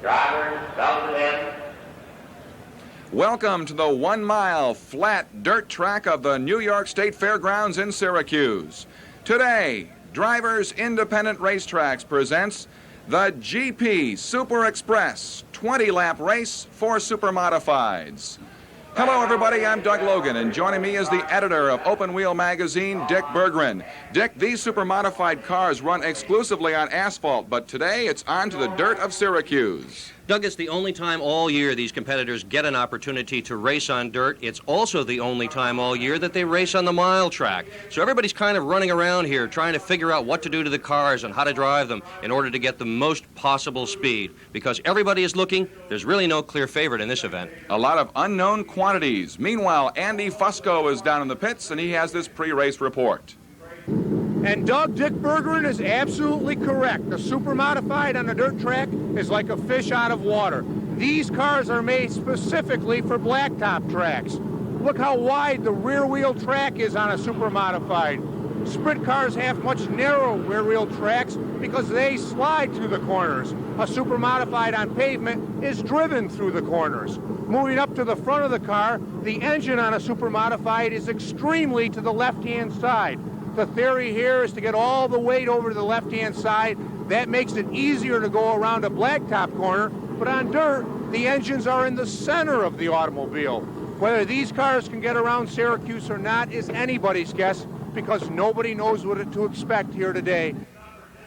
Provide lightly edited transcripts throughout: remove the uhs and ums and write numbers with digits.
Drivers, belted in. Welcome to the 1-mile flat dirt track of the New York State Fairgrounds in Syracuse. Today, Drivers Independent Racetracks presents the GP Super Express 20-lap race for Supermodifieds. Hello, everybody. I'm Doug Logan, and joining me is the editor of Open Wheel magazine, Dick Berggren. Dick, these Supermodified cars run exclusively on asphalt, but today it's on to the dirt of Syracuse. Doug, it's the only time all year these competitors get an opportunity to race on dirt. It's also the only time all year that they race on the mile track. So everybody's kind of running around here trying to figure out what to do to the cars and how to drive them in order to get the most possible speed. Because everybody is looking, there's really no clear favorite in this event. A lot of unknown quantities. Meanwhile, Andy Fusco is down in the pits, and he has this pre-race report. And Doug, Dick Berggren is absolutely correct. The Supermodified on the dirt track is like a fish out of water. These cars are made specifically for blacktop tracks. Look how wide the rear wheel track is on a Supermodified. Sprint cars have much narrow rear wheel tracks because they slide through the corners. A Supermodified on pavement is driven through the corners. Moving up to the front of the car, the engine on a Supermodified is extremely to the left-hand side. The theory here is to get all the weight over to the left-hand side. That makes it easier to go around a blacktop corner, but on dirt, the engines are in the center of the automobile. Whether these cars can get around Syracuse or not is anybody's guess, because nobody knows what to expect here today.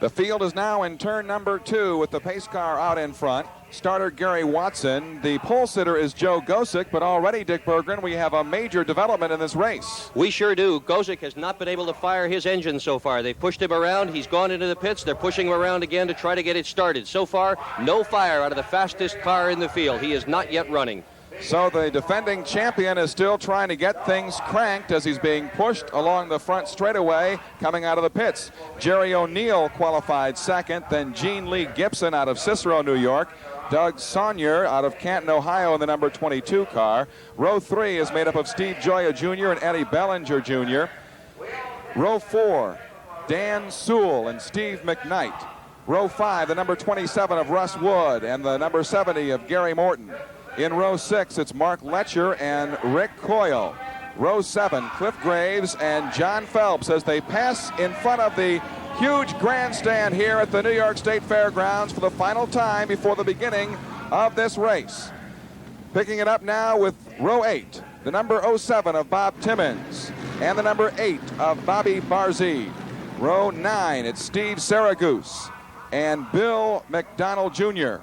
The field is now in turn number 2 with the pace car out in front. Starter Gary Watson. The pole sitter is Joe Gosick, but already, Dick Berggren, we have a major development in this race. We sure do. Gosick has not been able to fire his engine so far. They've pushed him around. He's gone into the pits. They're pushing him around again to try to get it started. So far, no fire out of the fastest car in the field. He is not yet running. So the defending champion is still trying to get things cranked as he's being pushed along the front straightaway coming out of the pits. Jerry O'Neill qualified second, then Gene Lee Gibson out of Cicero, New York. Doug Saunier out of Canton, Ohio in the number 22 car. Row 3 is made up of Steve Gioia Jr. and Eddie Bellinger Jr. Row 4, Dan Sewell and Steve McKnight. Row 5, the number 27 of Russ Wood and the number 70 of Gary Morton. In row 6, it's Mark Letcher and Rick Coyle. Row 7, Cliff Graves and John Phelps as they pass in front of the huge grandstand here at the New York State Fairgrounds for the final time before the beginning of this race. Picking it up now with row 8, the number 07 of Bob Timmons and the number 8 of Bobby Barzee. Row 9, it's Steve Syracuse and Bill McDonald Jr.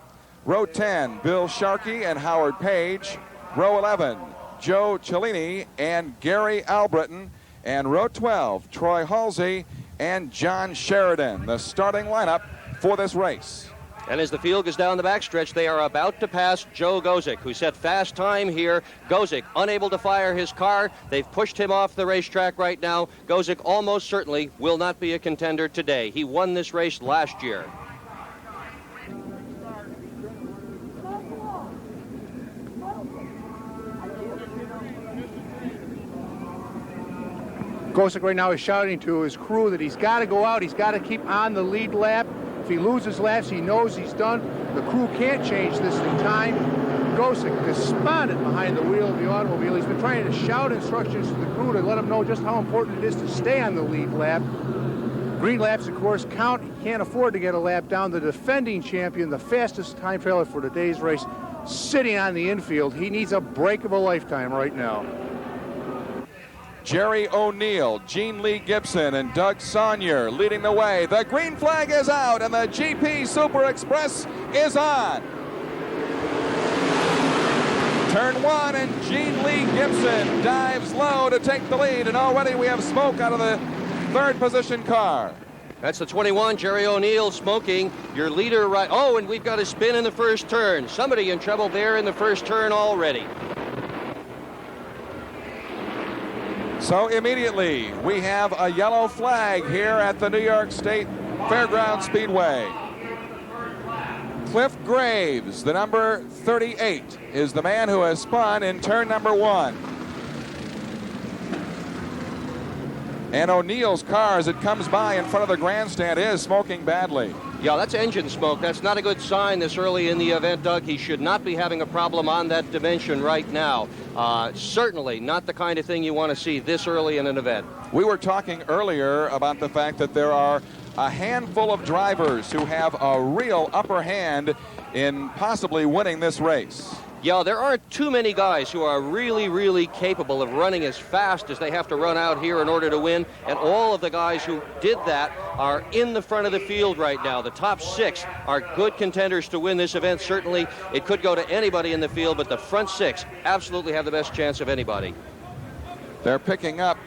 Row 10, Bill Sharkey and Howard Page. Row 11, Joe Cellini and Gary Albritton. And row 12, Troy Halsey and John Sheridan, the starting lineup for this race. And as the field goes down the backstretch, they are about to pass Joe Gosick, who set fast time here. Gosick unable to fire his car. They've pushed him off the racetrack right now. Gosick almost certainly will not be a contender today. He won this race last year. Gosick right now is shouting to his crew that he's got to go out. He's got to keep on the lead lap. If he loses laps, he knows he's done. The crew can't change this in time. Gosick despondent behind the wheel of the automobile. He's been trying to shout instructions to the crew to let them know just how important it is to stay on the lead lap. Green laps, of course, count. He can't afford to get a lap down. The defending champion, the fastest time trailer for today's race, sitting on the infield. He needs a break of a lifetime right now. Jerry O'Neill, Gene Lee Gibson, and Doug Saunier leading the way. The green flag is out, and the GP Super Express is on. Turn 1, and Gene Lee Gibson dives low to take the lead, and already we have smoke out of the third position car. That's the 21, Jerry O'Neill, smoking. Your leader right. Oh, and we've got a spin in the first turn. Somebody in trouble there in the first turn already. So immediately we have a yellow flag here at the New York State Fairgrounds Speedway. Cliff Graves, the number 38, is the man who has spun in turn number 1. And O'Neill's car, as it comes by in front of the grandstand, is smoking badly. Yeah, that's engine smoke. That's not a good sign this early in the event, Doug. He should not be having a problem on that dimension right now. Certainly not the kind of thing you want to see this early in an event. We were talking earlier about the fact that there are a handful of drivers who have a real upper hand in possibly winning this race. Yeah, there aren't too many guys who are really, really capable of running as fast as they have to run out here in order to win, and all of the guys who did that are in the front of the field right now. The top 6 are good contenders to win this event. Certainly, it could go to anybody in the field, but the front 6 absolutely have the best chance of anybody. They're picking up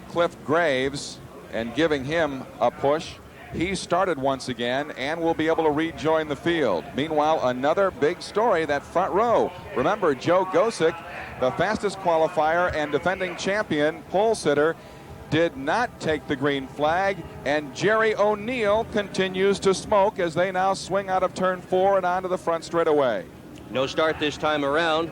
Cliff Graves and giving him a push. He started once again and will be able to rejoin the field. Meanwhile, another big story, that front row. Remember, Joe Gosick, the fastest qualifier and defending champion pole sitter, did not take the green flag, and Jerry O'Neill continues to smoke as they now swing out of turn 4 and onto the front straightaway. No start this time around.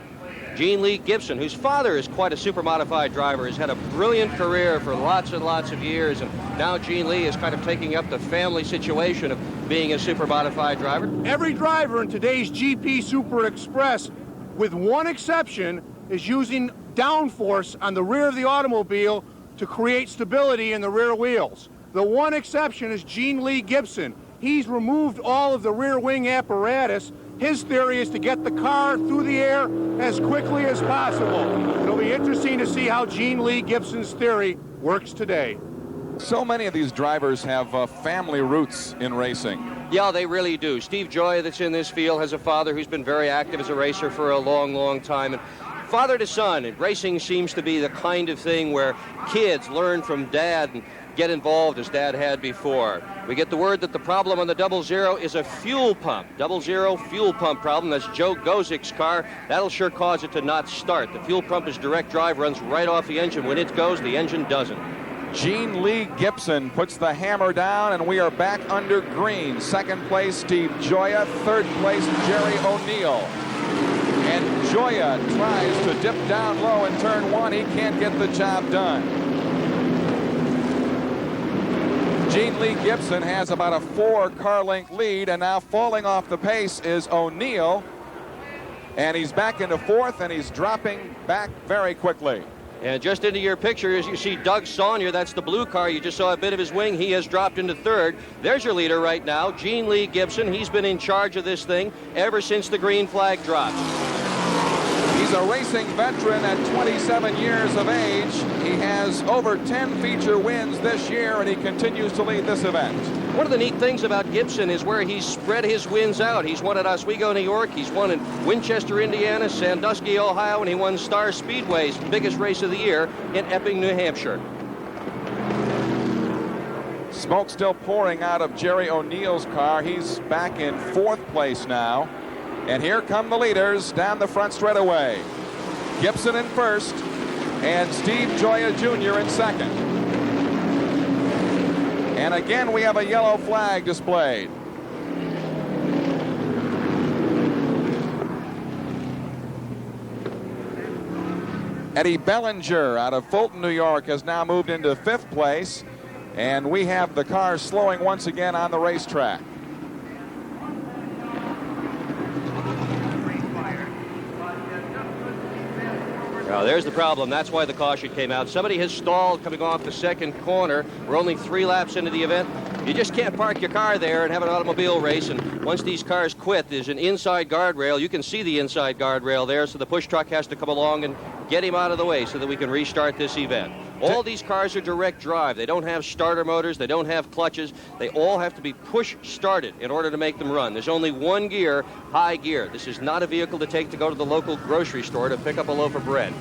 Gene Lee Gibson, whose father is quite a super modified driver, has had a brilliant career for lots and lots of years, and now Gene Lee is kind of taking up the family situation of being a super modified driver. Every driver in today's GP Super Express, with one exception, is using downforce on the rear of the automobile to create stability in the rear wheels. The one exception is Gene Lee Gibson. He's removed all of the rear wing apparatus. His theory is to get the car through the air as quickly as possible. It'll be interesting to see how Gene Lee Gibson's theory works today. So many of these drivers have family roots in racing. Yeah, they really do. Steve Joya, that's in this field, has a father who's been very active as a racer for a long, long time. And father to son, and racing seems to be the kind of thing where kids learn from dad and get involved as dad had before. We get the word that the problem on the 00 is a fuel pump. 00 fuel pump problem. That's Joe Gosick's car. That'll sure cause it to not start. The fuel pump is direct drive, runs right off the engine. When it goes, the engine doesn't. Gene Lee Gibson puts the hammer down, and we are back under green. Second place, Steve Joya. Third place, Jerry O'Neill. And Joya tries to dip down low in turn 1. He can't get the job done. Gene Lee Gibson has about a 4-car length lead, and now falling off the pace is O'Neill. And he's back into 4th, and he's dropping back very quickly. And just into your picture, as you see Doug Saunier, that's the blue car. You just saw a bit of his wing. He has dropped into 3rd. There's your leader right now, Gene Lee Gibson. He's been in charge of this thing ever since the green flag dropped. He's a racing veteran at 27 years of age. He has over 10 feature wins this year, and he continues to lead this event. One of the neat things about Gibson is where he's spread his wins out. He's won at Oswego, New York. He's won in Winchester, Indiana, Sandusky, Ohio, and he won Star Speedway's biggest race of the year in Epping, New Hampshire. Smoke still pouring out of Jerry O'Neill's car. He's back in 4th place now. And here come the leaders down the front straightaway. Gibson in 1st, and Steve Joya Jr. in 2nd. And again, we have a yellow flag displayed. Eddie Bellinger out of Fulton, New York, has now moved into 5th place, and we have the cars slowing once again on the racetrack. Now, there's the problem. That's why the caution came out. Somebody has stalled coming off the 2nd corner. We're only 3 laps into the event. You just can't park your car there and have an automobile race. And once these cars quit, there's an inside guardrail. You can see the inside guardrail there, so the push truck has to come along and get him out of the way so that we can restart this event. All these cars are direct drive. They don't have starter motors. They don't have clutches. They all have to be push started in order to make them run. There's only one gear, high gear. This is not a vehicle to take to go to the local grocery store to pick up a loaf of bread.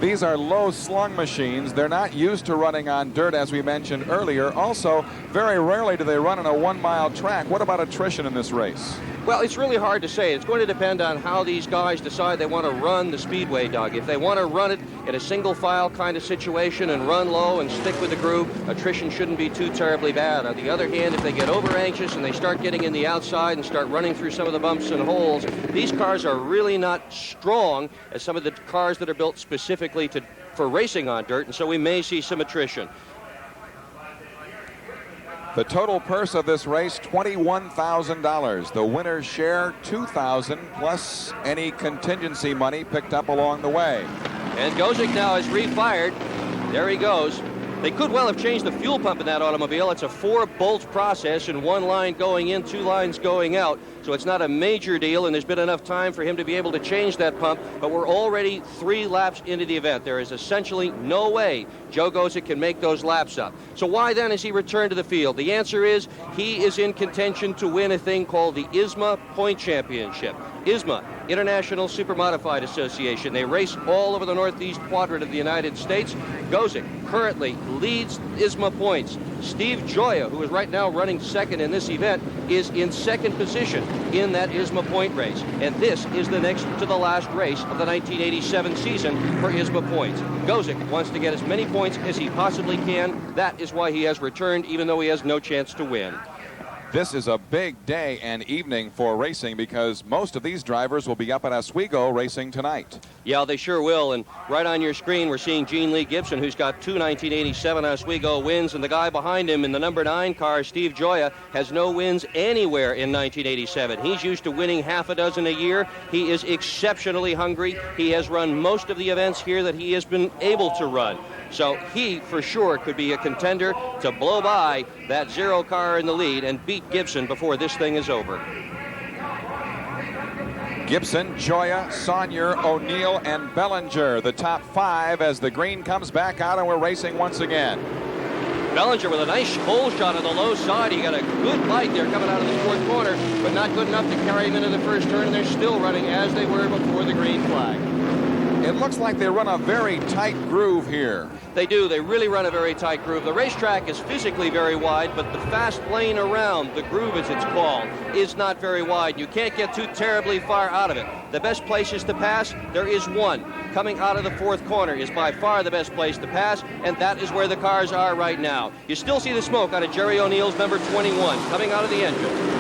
These are low slung machines. They're not used to running on dirt, as we mentioned earlier. Also, very rarely do they run on a 1-mile track. What about attrition in this race? Well, it's really hard to say. It's going to depend on how these guys decide they want to run the speedway, Doug. If they want to run it in a single file kind of situation and run low and stick with the groove, attrition shouldn't be too terribly bad. On the other hand, if they get over anxious and they start getting in the outside and start running through some of the bumps and holes, these cars are really not strong as some of the cars that are built specifically for racing on dirt, and so we may see some attrition. The total purse of this race, $21,000. The winner's share, $2,000, plus any contingency money picked up along the way. And Gozik now is refired. There he goes. They could well have changed the fuel pump in that automobile. It's a 4-bolt process, and 1 line going in, 2 lines going out. So it's not a major deal, and there's been enough time for him to be able to change that pump. But we're already 3 laps into the event. There is essentially no way Joe Gozik can make those laps up. So why then has he returned to the field? The answer is he is in contention to win a thing called the ISMA Point Championship. ISMA, International Supermodified Association. They race all over the northeast quadrant of the United States. Gozik currently leads ISMA points. Steve Gioia, who is right now running second in this event, is in second position in that ISMA point race. And this is the next to the last race of the 1987 season for ISMA points. Gozik wants to get as many points as he possibly can. That is why he has returned, even though he has no chance to win. This is a big day and evening for racing because most of these drivers will be up at Oswego racing tonight. Yeah, they sure will. And right on your screen, we're seeing Gene Lee Gibson, who's got 2 1987 Oswego wins. And the guy behind him in the number 9 car, Steve Gioia, has no wins anywhere in 1987. He's used to winning half a dozen a year. He is exceptionally hungry. He has run most of the events here that he has been able to run. So he, for sure, could be a contender to blow by that 0 car in the lead and beat Gibson before this thing is over. Gibson, Gioia, Saunier, O'Neill, and Bellinger, the top 5 as the green comes back out and we're racing once again. Bellinger with a nice hole shot on the low side. He got a good light there coming out of the 4th corner, but not good enough to carry him into the first turn, and they're still running as they were before the green flag. It looks like they run a very tight groove here. They do. They really run a very tight groove. The racetrack is physically very wide, but the fast lane around, the groove as it's called, is not very wide. You can't get too terribly far out of it. The best places to pass, there is one. Coming out of the 4th corner is by far the best place to pass, and that is where the cars are right now. You still see the smoke out of Jerry O'Neill's number 21 coming out of the engine.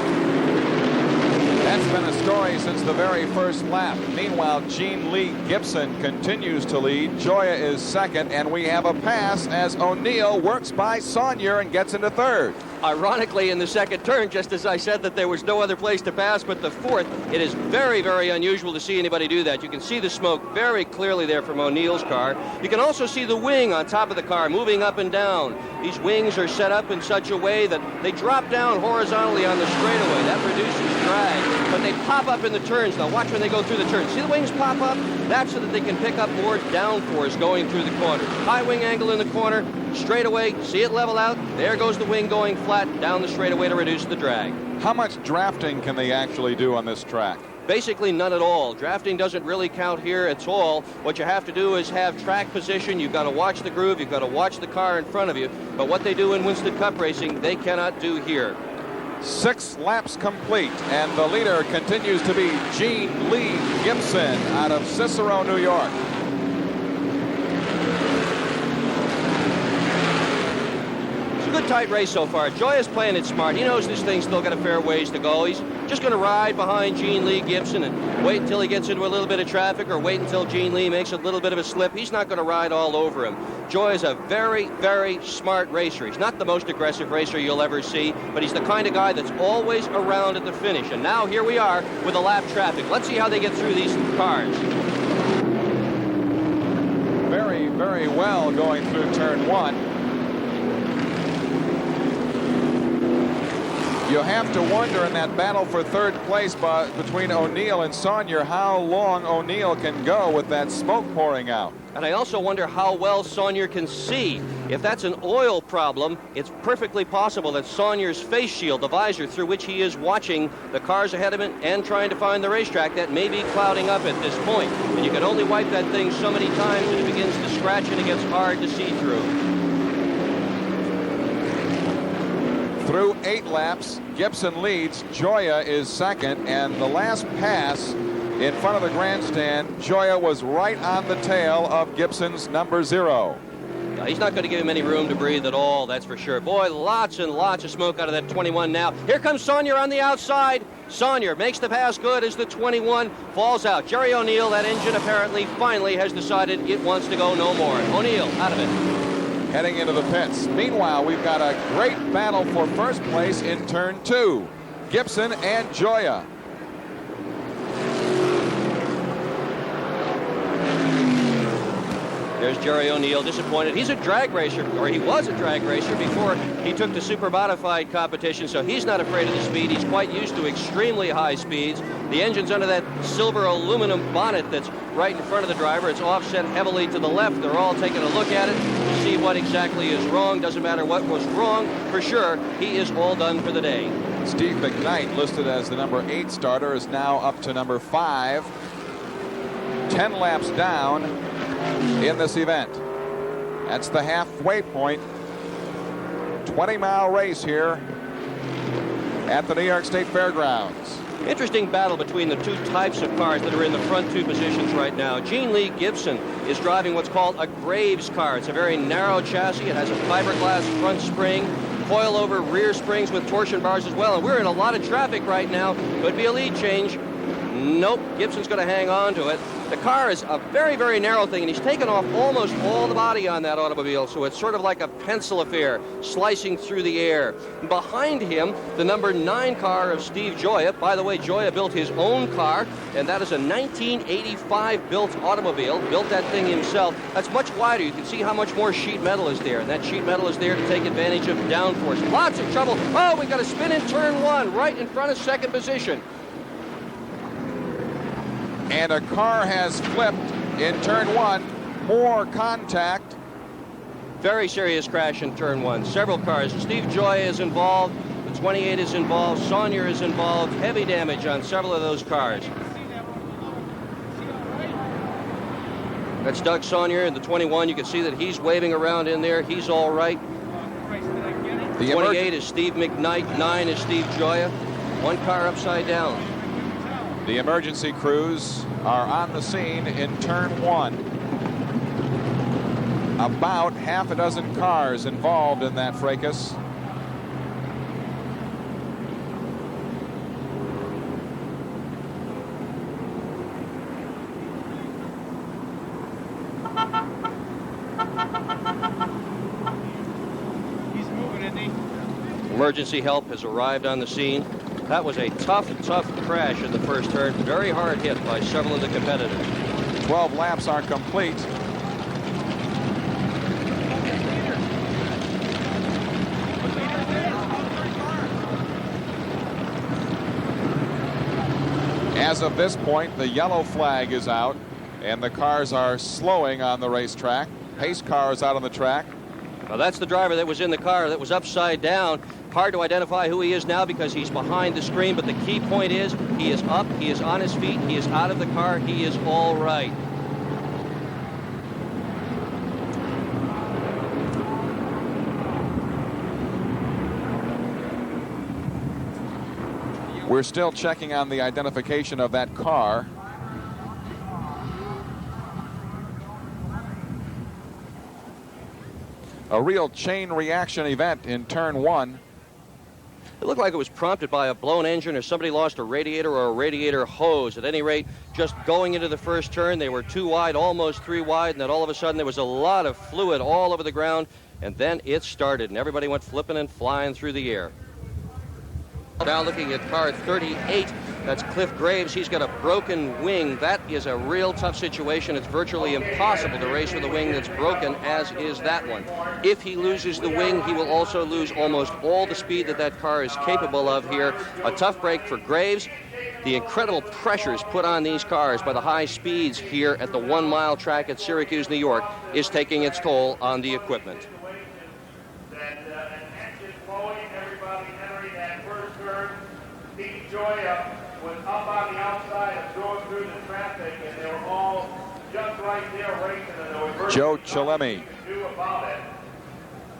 That's been a story since the very first lap. Meanwhile, Gene Lee Gibson continues to lead. Gioia is second, and we have a pass as O'Neill works by Saunier and gets into 3rd. Ironically, in the 2nd turn, just as I said that there was no other place to pass but the 4th, it is very, very unusual to see anybody do that. You can see the smoke very clearly there from O'Neill's car. You can also see the wing on top of the car moving up and down. These wings are set up in such a way that they drop down horizontally on the straightaway. That reduces drag, but they pop up in the turns. Now watch when they go through the turns. See the wings pop up? That's so that they can pick up more downforce going through the corner. High wing angle in the corner, straightaway, see it level out. There goes the wing going flat down the straightaway to reduce the drag. How much drafting can they actually do on this track? Basically none at all. Drafting doesn't really count here at all. What you have to do is have track position. You've got to watch the groove. You've got to watch the car in front of you. But what they do in Winston Cup racing, they cannot do here. 6 laps complete, and the leader continues to be Gene Lee Gibson out of Cicero, New York. Good tight race so far. Gioia's playing it smart. He knows this thing's still got a fair ways to go. He's just going to ride behind Gene Lee Gibson and wait until he gets into a little bit of traffic or wait until Gene Lee makes a little bit of a slip. He's not going to ride all over him. Gioia's a very, very smart racer. He's not the most aggressive racer you'll ever see, but he's the kind of guy that's always around at the finish. And now here we are with a lap traffic. Let's see how they get through these cars. Very, very well going through turn 1. You have to wonder in that battle for 3rd place between O'Neill and Saunier how long O'Neill can go with that smoke pouring out. And I also wonder how well Saunier can see. If that's an oil problem, it's perfectly possible that Saunier's face shield, the visor through which he is watching the cars ahead of him and trying to find the racetrack, that may be clouding up at this point. And you can only wipe that thing so many times that it begins to scratch and it gets hard to see through. Through 8 laps, Gibson leads, Gioia is second, and the last pass in front of the grandstand, Gioia was right on the tail of Gibson's number 0. He's not going to give him any room to breathe at all, that's for sure. Boy, lots and lots of smoke out of that 21 now. Here comes Saunier on the outside. Saunier makes the pass good as the 21 falls out. Jerry O'Neill, that engine apparently finally has decided it wants to go no more. O'Neill out of it. heading into the pits. Meanwhile, we've got a great battle for first place in turn 2. Gibson and Joya. There's Jerry O'Neill, disappointed. He's a drag racer, or he was a drag racer before he took the Supermodified competition, so he's not afraid of the speed. He's quite used to extremely high speeds. The engine's under that silver aluminum bonnet that's right in front of the driver. It's offset heavily to the left. They're all taking a look at it to see what exactly is wrong. Doesn't matter what was wrong. For sure, he is all done for the day. Steve McKnight, listed as the number 8 starter, is now up to number 5. 10 laps down in this event. That's the halfway point. 20-mile race here at the New York State Fairgrounds. Interesting battle between the two types of cars that are in the front 2 positions right now. Gene Lee Gibson is driving what's called a Graves car. It's a very narrow chassis. It has a fiberglass front spring, coil-over rear springs with torsion bars as well. And we're in a lot of traffic right now. Could be a lead change. Nope, Gibson's going to hang on to it. The car is a very, very narrow thing, and he's taken off almost all the body on that automobile, so it's sort of like a pencil affair, slicing through the air. Behind him, the number 9 car of Steve Joya. By the way, Joya built his own car, and that is a 1985 built automobile. Built that thing himself. That's much wider. You can see how much more sheet metal is there, and that sheet metal is there to take advantage of downforce. Lots of trouble. Oh, we got a spin in turn 1, right in front of second position. And a car has flipped in turn 1. More contact. Very serious crash in turn 1. Several cars. Steve Joya is involved. The 28 is involved. Saunier is involved. Heavy damage on several of those cars. That's Doug Saunier in the 21. You can see that he's waving around in there. He's all right. The 28 is Steve McKnight. 9 is Steve Joya. One car upside down. The emergency crews are on the scene in turn 1. About half a dozen cars involved in that fracas. He's moving, isn't he? Emergency help has arrived on the scene. That was a tough crash in the first turn. Very hard hit by several of the competitors. 12 laps are complete. As of this point, the yellow flag is out, and the cars are slowing on the racetrack. Pace car is out on the track. Now that's the driver that was in the car that was upside down. Hard to identify who he is now because he's behind the screen, but the key point is he is up, he is on his feet, he is out of the car, he is all right. We're still checking on the identification of that car. A real chain reaction event in turn 1. It looked like it was prompted by a blown engine or somebody lost a radiator or a radiator hose. At any rate, just going into the first turn, they were 2 wide, almost 3 wide, and then all of a sudden there was a lot of fluid all over the ground, and then it started, and everybody went flipping and flying through the air. Now looking at car 38, that's Cliff Graves. He's got a broken wing. That is a real tough situation. It's virtually impossible to race with a wing that's broken, as is that one. If he loses the wing, he will also lose almost all the speed that that car is capable of here. A tough break for Graves. The incredible pressures put on these cars by the high speeds here at the 1 mile track at Syracuse, New York, is taking its toll on the equipment. Joya was up on the outside and going through the traffic, and they were all just right there racing, and there was Joe Chillemi. do about it.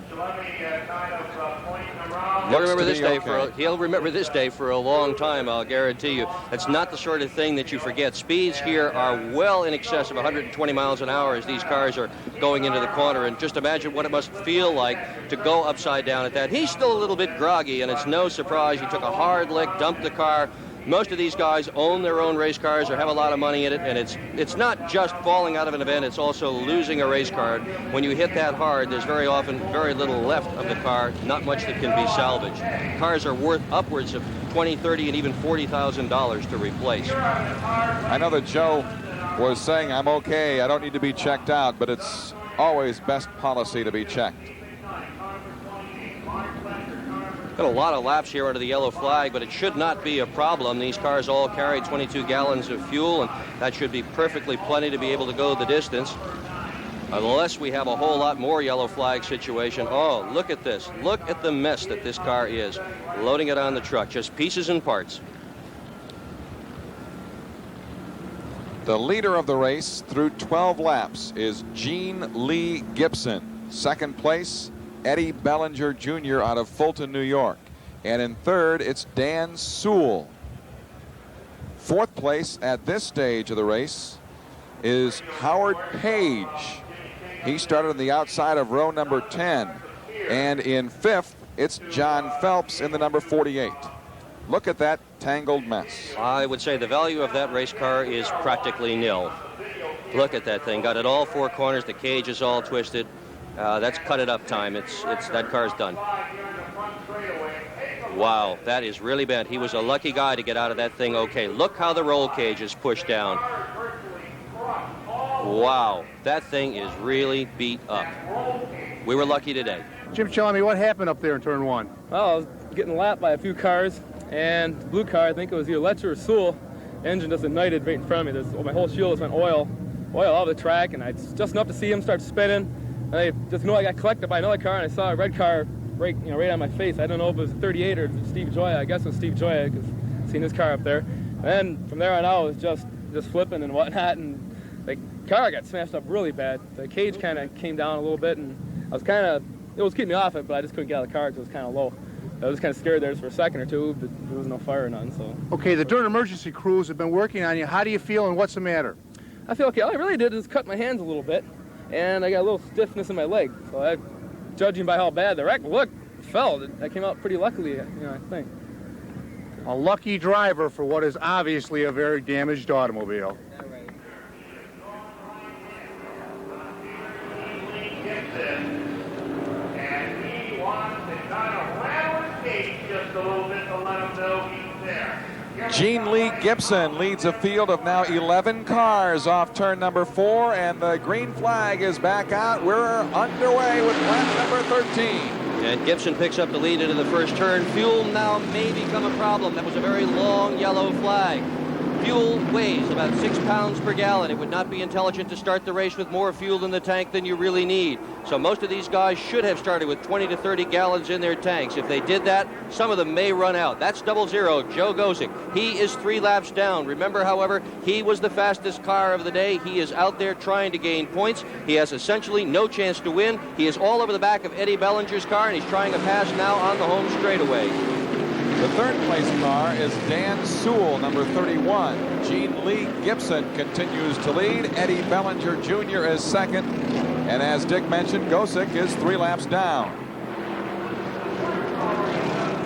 Chillemi kind of pointing around. He'll remember this day he'll remember this day for a long time, I'll guarantee you. It's not the sort of thing that you forget. Speeds here are well in excess of 120 miles an hour as these cars are going into the corner, and just imagine what it must feel like to go upside down at that. He's still a little bit groggy, and it's no surprise. He took a hard lick, dumped the car, Most of these guys own their own race cars or have a lot of money in it, and it's not just falling out of an event, it's also losing a race car. When you hit that hard, there's very often very little left of the car, not much that can be salvaged. Cars are worth upwards of $20, $30, and even $40,000 to replace. I know that Joe was saying, I'm okay, I don't need to be checked out, but it's always best policy to be checked. Got a lot of laps here under the yellow flag, but it should not be a problem. These cars all carry 22 gallons of fuel, and that should be perfectly plenty to be able to go the distance. Unless we have a whole lot more yellow flag situation. Oh, look at this. Look at the mess that this car is. Loading it on the truck, just pieces and parts. The leader of the race through 12 laps is Gene Lee Gibson. Second place, Eddie Bellinger Jr. out of Fulton, New York. And in third, it's Dan Sewell. Fourth place at this stage of the race is Howard Page. He started on the outside of row number 10. And in fifth, it's John Phelps in the number 48. Look at that tangled mess. I would say the value of that race car is practically nil. Look at that thing. Got it all four corners. The cage is all twisted. That's cut it up time. It's that car's done. Wow, that is really bad. He was a lucky guy to get out of that thing okay. Look how the roll cage is pushed down. Wow, that thing is really beat up. We were lucky today. Jim, tell me what happened up there in turn one. Well, I was getting lapped by a few cars, and the blue car, I think it was either Letcher or Sewell, engine just ignited right in front of me. My whole shield just went oil out of the track, and I just enough to see him start spinning. And I just know I got collected by another car, and I saw a red car right on my face. I don't know if it was a 38 or Steve Joya. I guess it was Steve Joya because I've seen his car up there. And from there on out, it was just flipping and whatnot, and the car got smashed up really bad. The cage kind of came down a little bit, and it was keeping me off it, but I just couldn't get out of the car because it was kind of low. I was kind of scared there for a second or two, but there was no fire or none. So. Okay, the dirt emergency crews have been working on you. How do you feel, and what's the matter? I feel okay. All I really did is cut my hands a little bit, and I got a little stiffness in my leg. So judging by how bad the wreck looked, fell. I came out pretty luckily, I think. A lucky driver for what is obviously a very damaged automobile. Yeah, right. And he wants to kind of rattle his cage just a little bit to let him know he's there. Gene Lee Gibson leads a field of now 11 cars off turn number 4, and the green flag is back out. We're underway with lap number 13. And Gibson picks up the lead into the first turn. Fuel now may become a problem. That was a very long yellow flag. Fuel weighs about 6 pounds per gallon. It would not be intelligent to start the race with more fuel in the tank than you really need. So most of these guys should have started with 20 to 30 gallons in their tanks. If they did that, some of them may run out. That's 00, Joe Gosick. He is 3 laps down. Remember, however, he was the fastest car of the day. He is out there trying to gain points. He has essentially no chance to win. He is all over the back of Eddie Bellinger's car, and he's trying a pass now on the home straightaway. The third place car is Dan Sewell, number 31. Gene Lee Gibson continues to lead. Eddie Bellinger Jr. is second. And as Dick mentioned, Gosick is 3 laps down.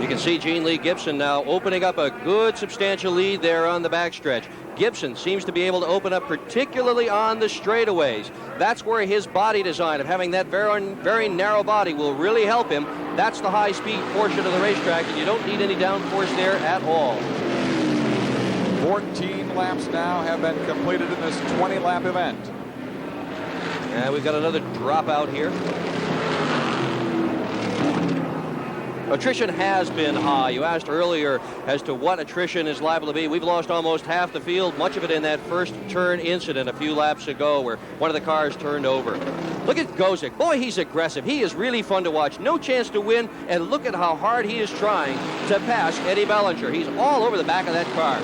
You can see Gene Lee Gibson now opening up a good substantial lead there on the backstretch. Gibson seems to be able to open up particularly on the straightaways. That's where his body design of having that very narrow body will really help him. That's the high-speed portion of the racetrack, and you don't need any downforce there at all. 14 laps now have been completed in this 20-lap event. And we've got another dropout here. Attrition has been high. You asked earlier as to what attrition is liable to be. We've lost almost half the field, much of it in that first turn incident a few laps ago where one of the cars turned over. Look at Gosick. Boy, he's aggressive. He is really fun to watch. No chance to win, and look at how hard he is trying to pass Eddie Bellinger. He's all over the back of that car.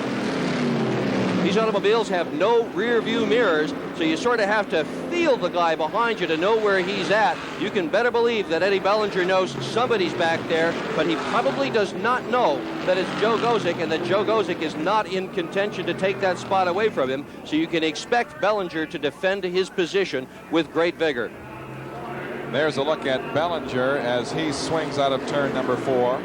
These automobiles have no rear view mirrors, so you sort of have to feel the guy behind you to know where he's at. You can better believe that Eddie Bellinger knows somebody's back there, but he probably does not know that it's Joe Gosick, and that Joe Gosick is not in contention to take that spot away from him, so you can expect Bellinger to defend his position with great vigor. There's a look at Bellinger as he swings out of turn number 4.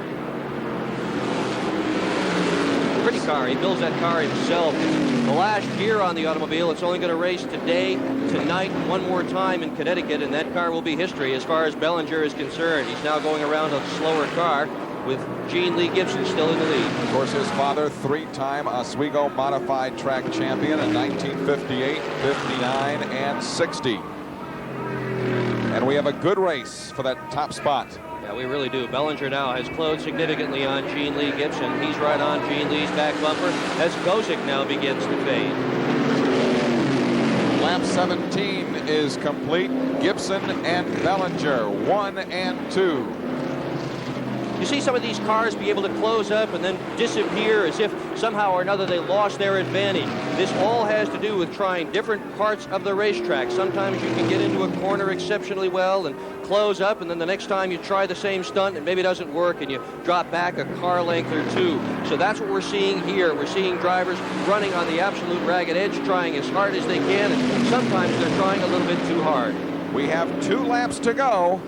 pretty car. He builds that car himself. It's the last year on the automobile. It's only going to race today, tonight, one more time in Connecticut, and that car will be history as far as Bellinger is concerned. He's now going around a slower car with Gene Lee Gibson still in the lead. Of course, his father, three-time Oswego Modified Track champion in 1958, 59, and 60. And we have a good race for that top spot. Yeah, we really do. Bellinger now has closed significantly on Gene Lee Gibson. He's right on Gene Lee's back bumper as Gosick now begins to fade. Lap 17 is complete. Gibson and Bellinger, 1 and 2. You see some of these cars be able to close up and then disappear as if somehow or another they lost their advantage. This all has to do with trying different parts of the racetrack. Sometimes you can get into a corner exceptionally well and close up, and then the next time you try the same stunt and maybe it doesn't work and you drop back a car length or two. So that's what we're seeing here. We're seeing drivers running on the absolute ragged edge, trying as hard as they can, and sometimes they're trying a little bit too hard. We have 2 laps to go.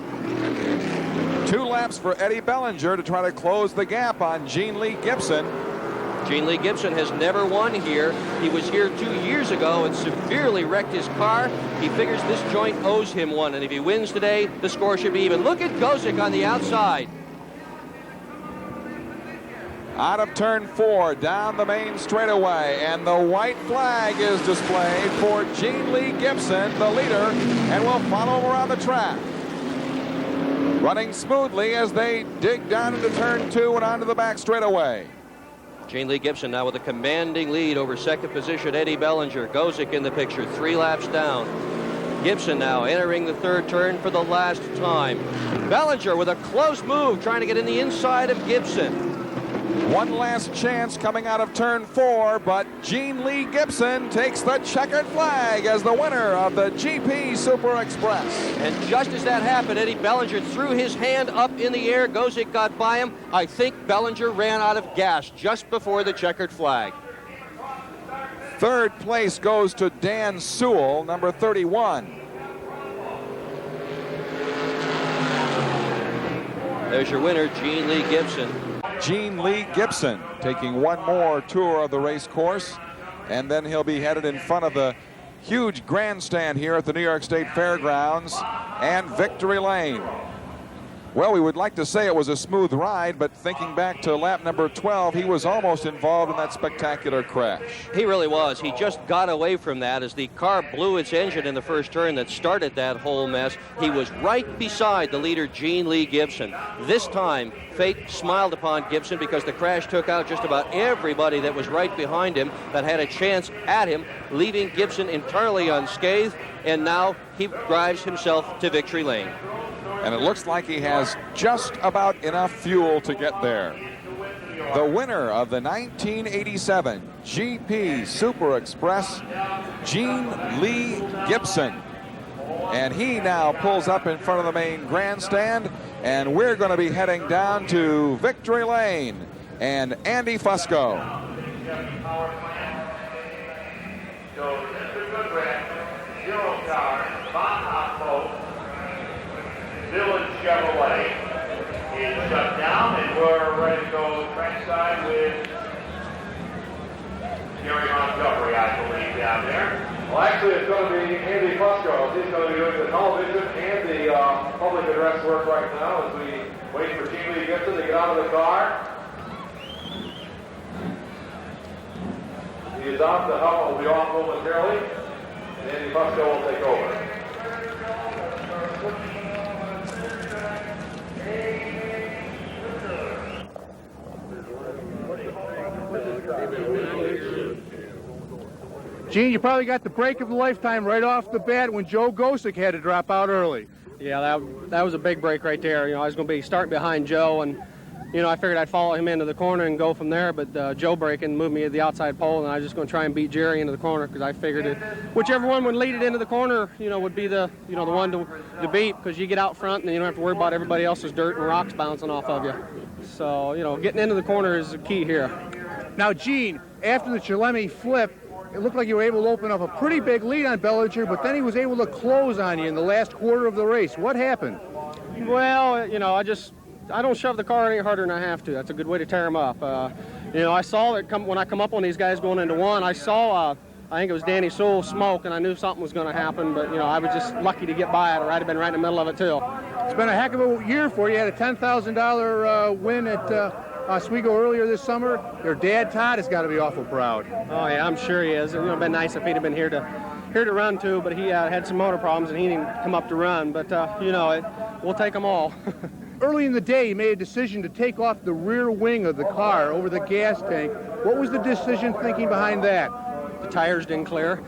2 laps for Eddie Bellinger to try to close the gap on Gene Lee Gibson. Gene Lee Gibson has never won here. He was here 2 years ago and severely wrecked his car. He figures this joint owes him one, and if he wins today, the score should be even. Look at Gosick on the outside. Out of turn 4, down the main straightaway, and the white flag is displayed for Gene Lee Gibson, the leader, and will follow him around the track. Running smoothly as they dig down into turn 2 and onto the back straightaway. Gene Lee Gibson now with a commanding lead over second position Eddie Bellinger. Gosick in the picture, 3 laps down. Gibson now entering the third turn for the last time. Bellinger with a close move trying to get in the inside of Gibson. One last chance coming out of turn 4, but Gene Lee Gibson takes the checkered flag as the winner of the GP Super Express. And just as that happened, Eddie Bellinger threw his hand up in the air. Gosick got by him. I think Bellinger ran out of gas just before the checkered flag. Third place goes to Dan Sewell, number 31. There's your winner, Gene Lee Gibson. Gene Lee Gibson taking one more tour of the race course, and then he'll be headed in front of the huge grandstand here at the New York State Fairgrounds and Victory Lane. Well, we would like to say it was a smooth ride, but thinking back to lap number 12, he was almost involved in that spectacular crash. He really was. He just got away from that as the car blew its engine in the first turn that started that whole mess. He was right beside the leader, Gene Lee Gibson. This time, fate smiled upon Gibson because the crash took out just about everybody that was right behind him that had a chance at him, leaving Gibson entirely unscathed, and now he drives himself to Victory Lane. And it looks like he has just about enough fuel to get there. The winner of the 1987 GP Super Express, Gene Lee Gibson. And he now pulls up in front of the main grandstand, and we're going to be heading down to Victory Lane and Andy Fusco. Village Chevrolet is shut down, and we're ready to go trackside with Gary Montgomery, I believe, down there. Well, actually, it's going to be Andy Fusco. He's going to be doing the television and the public address work right now as we wait for Gene Lee Gibson to get out of the car. He is off. The helmet will be off momentarily, and Andy Fusco will take over. Gene, you probably got the break of a lifetime right off the bat when Joe Gosick had to drop out early. Yeah, that was a big break right there. You know, I was going to be starting behind Joe, and you know, I figured I'd follow him into the corner and go from there. But Joe breaking moved me to the outside pole, and I was just going to try and beat Jerry into the corner because I figured whichever one would lead it into the corner, you know, would be the one to beat because you get out front and you don't have to worry about everybody else's dirt and rocks bouncing off of you. So you know, getting into the corner is the key here. Now, Gene, after the Chalemi flip, it looked like you were able to open up a pretty big lead on Bellinger, but then he was able to close on you in the last quarter of the race. What happened? Well, you know, I don't shove the car any harder than I have to. That's a good way to tear him up. You You know, I saw it when I come up on these guys going into one. I saw, I think it was Danny Sewell smoke, and I knew something was going to happen. But you know, I was just lucky to get by it, or I'd have been right in the middle of it too. It's been a heck of a year for you. You had a $10,000 win at Oswego earlier this summer. Your dad, Todd, has got to be awful proud. Oh yeah, I'm sure he is. It would have been nice if he'd have been here to run too, but he had some motor problems and he didn't come up to run. But you know, we'll take them all. Early in the day, you made a decision to take off the rear wing of the car over the gas tank. What was the decision thinking behind that? The tires didn't clear.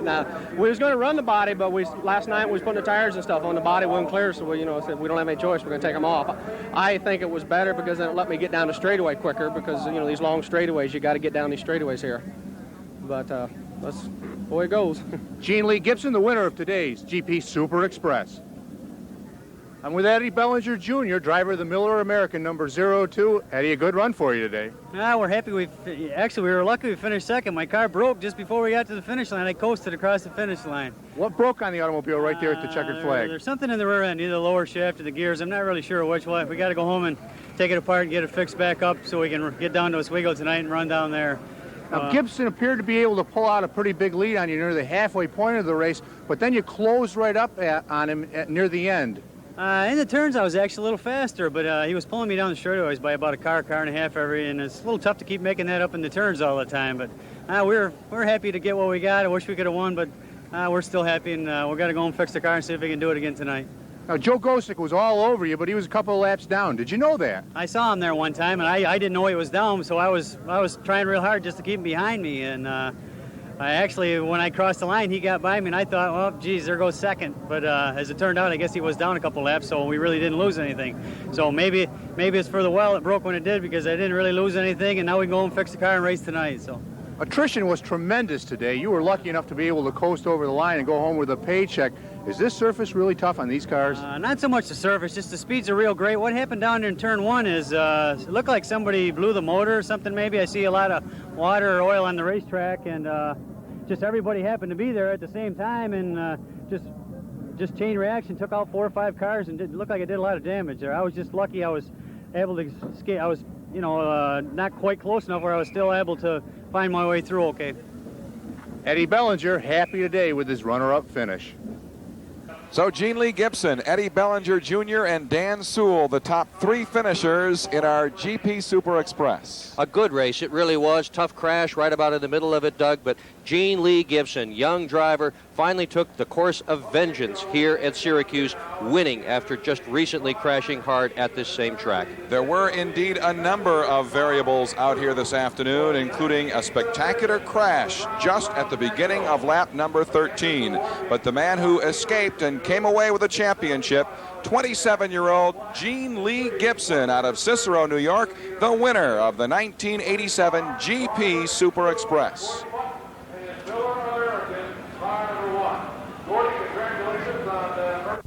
Now, we was going to run the body, but last night we was putting the tires and stuff on the body, wouldn't clear, so we said we don't have any choice. We're going to take them off. I think it was better because then it let me get down the straightaway quicker because you know these long straightaways, you got to get down these straightaways here. But that's the way it goes. Gene Lee Gibson, the winner of today's GP Super Express. I'm with Eddie Bellinger Jr., driver of the Miller American number 02. Eddie, a good run for you today. We're happy. We were lucky we finished second. My car broke just before we got to the finish line. I coasted across the finish line. What broke on the automobile right there at the checkered flag? There's something in the rear end, either the lower shaft or the gears. I'm not really sure which one. We got to go home and take it apart and get it fixed back up so we can get down to Oswego tonight and run down there. Now, Gibson appeared to be able to pull out a pretty big lead on you near the halfway point of the race, but then you closed right up on him near the end. In the turns, I was actually a little faster, but he was pulling me down the straightaways by about a car and a half every, and it's a little tough to keep making that up in the turns all the time. But we're happy to get what we got. I wish we could have won, but we're still happy, and we've got to go and fix the car and see if we can do it again tonight. Now, Joe Gosick was all over you, but he was a couple of laps down. Did you know that? I saw him there one time, and I didn't know he was down, so I was trying real hard just to keep him behind me, and when I crossed the line, he got by me, and I thought, well, geez, there goes second. But as it turned out, I guess he was down a couple laps, so we really didn't lose anything. So maybe it's for the well it broke when it did, because I didn't really lose anything, and now we can go and fix the car and race tonight. So Attrition was tremendous today. You were lucky enough to be able to coast over the line and go home with a paycheck. Is this surface really tough on these cars? Not so much the surface, just the speeds are real great. What happened down there in turn one is it looked like somebody blew the motor or something maybe. I see a lot of water or oil on the racetrack, and just everybody happened to be there at the same time, and just chain reaction took out 4 or 5 cars, and it looked like it did a lot of damage there. I was just lucky I was able to escape. I was, not quite close enough where I was still able to find my way through okay. Eddie Bellinger happy today with his runner-up finish. So Gene Lee Gibson, Eddie Bellinger Jr., and Dan Sewell, the top 3 finishers in our GP Super Express. A good race, it really was. Tough crash right about in the middle of it, Doug, but Gene Lee Gibson, young driver, finally took the course of vengeance here at Syracuse, winning after just recently crashing hard at this same track. There were indeed a number of variables out here this afternoon, including a spectacular crash just at the beginning of lap number 13. But the man who escaped and came away with a championship, 27-year-old Gene Lee Gibson out of Cicero, New York, the winner of the 1987 GP Super Express. Miller American, car number 1. Gordy, congratulations on